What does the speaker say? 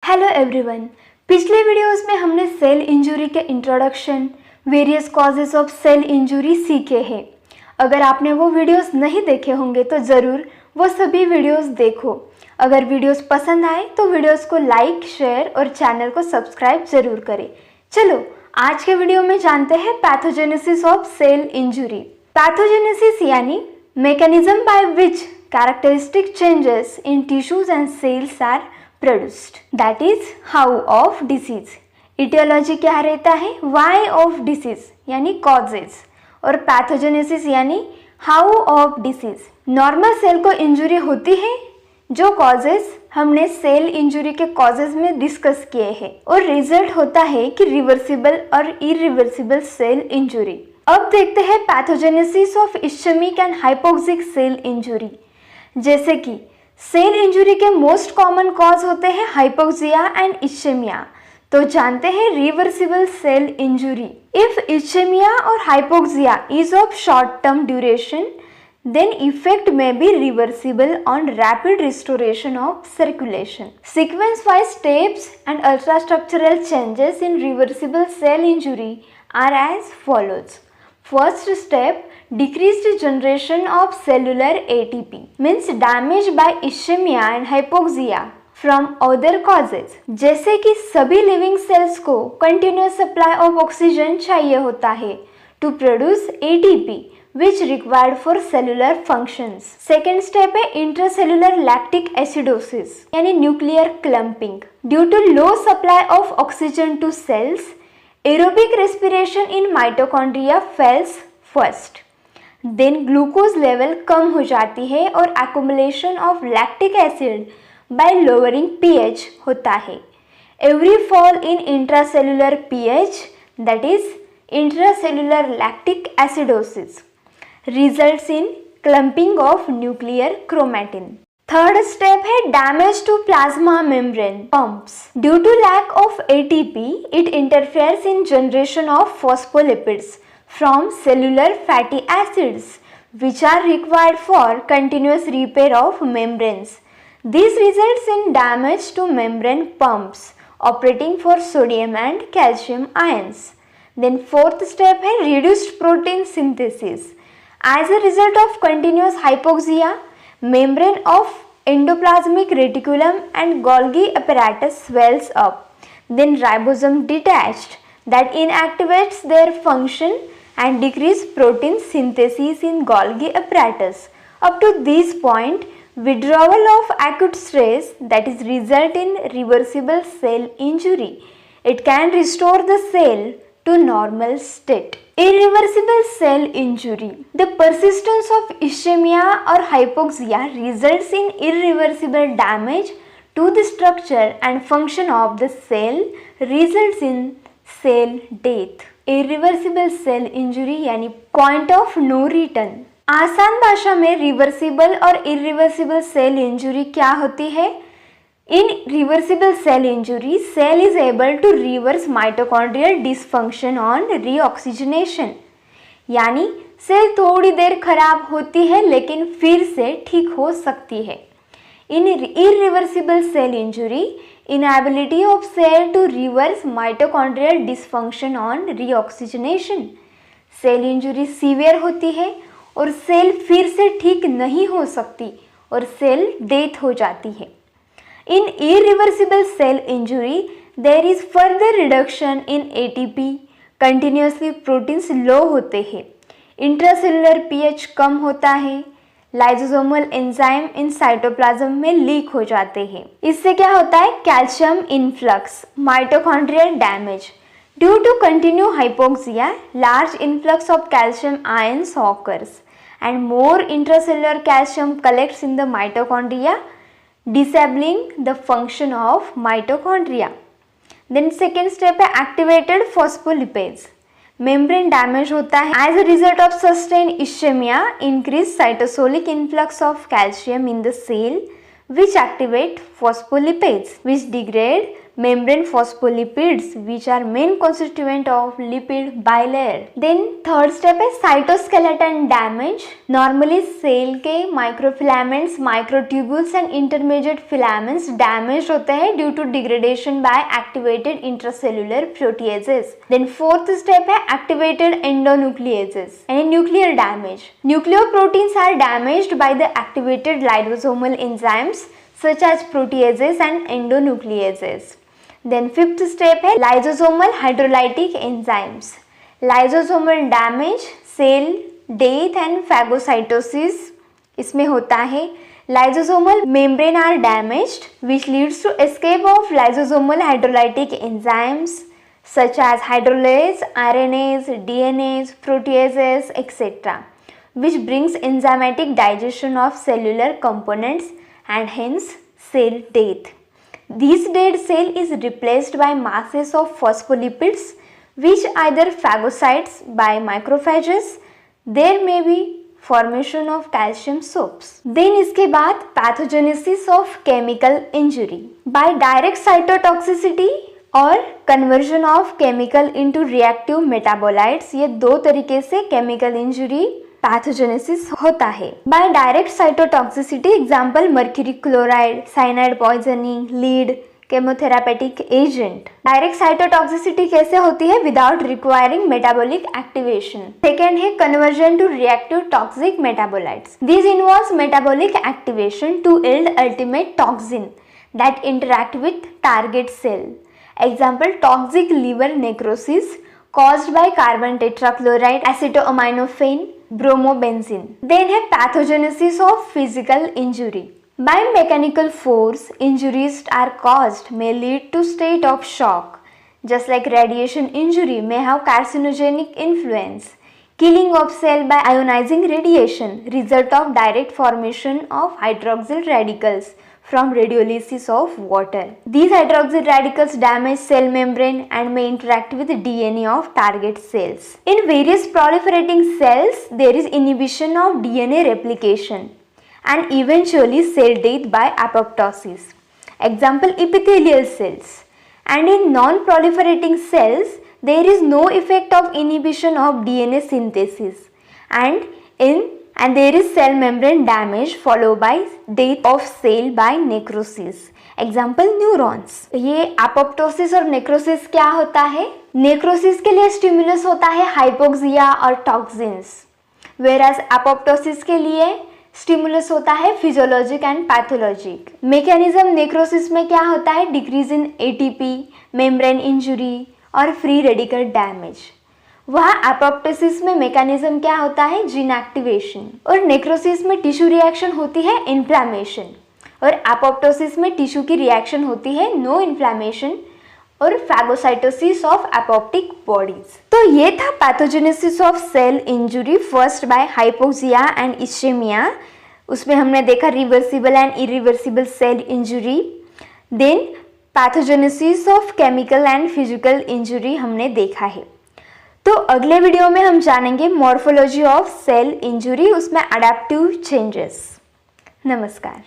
Hello everyone. पिछले videos में हमने सेल इंजरी के introduction, various causes of cell injury सीखे हैं। अगर आपने वो वीडियोस नहीं देखे होंगे तो ज़रूर वो सभी वीडियोस देखो। अगर वीडियोस पसंद आए तो वीडियोस को लाइक, शेयर और चैनल को सब्सक्राइब ज़रूर करें। चलो आज के वीडियो में जानते हैं pathogenesis of cell injury. Pathogenesis यानी mechanism by which characteristic changes in tissues and cells are produced, that is how of disease। etiology क्या रहता है? why of disease यानी causes और pathogenesis यानी how of disease। Normal cell को injury होती है, जो कॉजेज हमने सेल इंजुरी के कॉजेज में डिस्कस किए हैं, और रिजल्ट होता है कि रिवर्सिबल और इरिवर्सिबल सेल इंजुरी। अब देखते हैं pathogenesis of ischemic and hypoxic cell injury. जैसे कि सेल इंजुरी के मोस्ट कॉमन कॉज होते हैं हाइपोक्सिया एंड इश्चेमिया। तो जानते हैं reversible cell injury. If ischemia or hypoxia is of short term duration, then effect may be reversible on rapid restoration of circulation. Sequence-wise steps and ultrastructural changes in reversible cell injury are as follows. First step, decreased generation of cellular ATP, means damage by ischemia and hypoxia from other causes। जैसे कि सभी living cells को continuous supply of oxygen चाहिए होता है to produce ATP which required for cellular functions। Second step है intracellular lactic acidosis यानी nuclear clumping। Due to low supply of oxygen to cells, aerobic respiration in mitochondria fails first। Then glucose level कम हो जाती है और accumulation of lactic acid by lowering pH होता है। Every fall in intracellular pH, that is intracellular lactic acidosis, results in clumping of nuclear chromatin। Third step है damage to plasma membrane pumps. Due to lack of ATP, it interferes in generation of phospholipids from cellular fatty acids which are required for continuous repair of membranes। This results in damage to membrane pumps operating for sodium and calcium ions। Then fourth step है reduced protein synthesis। As a result of continuous hypoxia, membrane of endoplasmic reticulum and Golgi apparatus swells up, then ribosome detached that inactivates their function and decrease protein synthesis in Golgi apparatus। Up to this point, withdrawal of acute stress that is result in reversible cell injury। It can restore the cell to normal state। Irreversible cell injury, the persistence of ischemia or hypoxia results in irreversible damage to the structure and function of the cell, results in cell death। Irreversible cell injury यानी point of no return। आसान भाषा में reversible और irreversible cell injury क्या होती है? In reversible cell injury, cell is able to reverse mitochondrial dysfunction on reoxygenation। यानी cell थोड़ी देर खराब होती है लेकिन फिर से ठीक हो सकती है। In irreversible cell injury, inability of cell to reverse mitochondrial dysfunction on reoxygenation। Cell injury severe होती है और सेल फिर से ठीक नहीं हो सकती और सेल डेथ हो जाती है। In irreversible cell injury, there is further reduction in ATP, continuously proteins low होते हैं, intracellular pH कम होता है, lysosomal enzyme इन साइटोप्लाज्म में लीक हो जाते हैं। इससे क्या होता है? Calcium influx, mitochondrial damage. Due to continued hypoxia, large influx of calcium ions occurs and more intracellular calcium collects in the mitochondria, disabling the function of mitochondria। Then second step है activated phospholipids। membrane damage होता है as a result of sustained ischemia, increased cytosolic influx of calcium in the cell which activate phospholipids which degrade membrane phospholipids which are main constituent of lipid bilayer. Then third step है cytoskeleton damage. Normally cell के microfilaments, microtubules and intermediate filaments damaged होते हैं due to degradation by activated intracellular proteases. Then fourth step है activated endonucleases and nuclear damage. Nucleoproteins are damaged by the activated lysosomal enzymes such as proteases and endonucleases. Then fifth step है lysosomal hydrolytic enzymes. Lysosomal damage, cell death and phagocytosis इसमें होता है. Lysosomal membrane are damaged which leads to escape of lysosomal hydrolytic enzymes such as hydrolase, RNase, DNase, proteases, etc. which brings enzymatic digestion of cellular components and hence cell death. This dead cell is replaced by masses of phospholipids which either phagocytes by macrophages. There may be formation of calcium soaps. Then इसके बाद pathogenesis of chemical injury by direct cytotoxicity और conversion of chemical into reactive metabolites. ये दो तरीके से chemical injury pathogenesis होता है. By direct cytotoxicity example mercury chloride, cyanide poisoning, lead, chemotherapeutic agent. Direct cytotoxicity कैसे होती है? Without requiring metabolic activation. Second है conversion to reactive toxic metabolites. This involves metabolic activation to yield ultimate toxin that interact with target cell. Example toxic liver necrosis caused by carbon tetrachloride, acetoaminophen, bromobenzene. Then है pathogenesis of physical injury. By mechanical force, injuries are caused may lead to state of shock. Just like radiation injury may have carcinogenic influence. Killing of cell by ionizing radiation, result of direct formation of hydroxyl radicals from radiolysis of water. These hydroxyl radicals damage cell membrane and may interact with DNA of target cells. In various proliferating cells, there is inhibition of DNA replication and eventually cell death by apoptosis. Example epithelial cells. And in non-proliferating cells, there is no effect of inhibition of DNA synthesis and there is cell membrane damage followed by death of cell by necrosis. Example neurons. ये apoptosis और necrosis क्या होता है? Necrosis के लिए stimulus होता है hypoxia और टॉक्सिन्स, whereas apoptosis के लिए स्टिमुलस होता है physiologic and pathologic. Mechanism necrosis में क्या होता है? Decrease in ATP, membrane injury और फ्री रेडिकल डैमेज. वहाँ एपोप्टोसिस में मैकेनिज्म क्या होता है? Gene activation. और नेक्रोसिस में टिश्यू रिएक्शन होती है इन्फ्लामेशन और एपोप्टोसिस में टिश्यू की रिएक्शन होती है नो इन्फ्लामेशन और फैगोसाइटोसिस ऑफ एपोप्टिक बॉडीज. तो ये था pathogenesis of cell injury first by hypoxia and ischemia. उसमें हमने देखा reversible and irreversible cell injury. Then pathogenesis of chemical and physical injury हमने देखा है. तो अगले वीडियो में हम जानेंगे मॉर्फोलॉजी ऑफ सेल इंजुरी, उसमें अडेप्टिव चेंजेस. नमस्कार.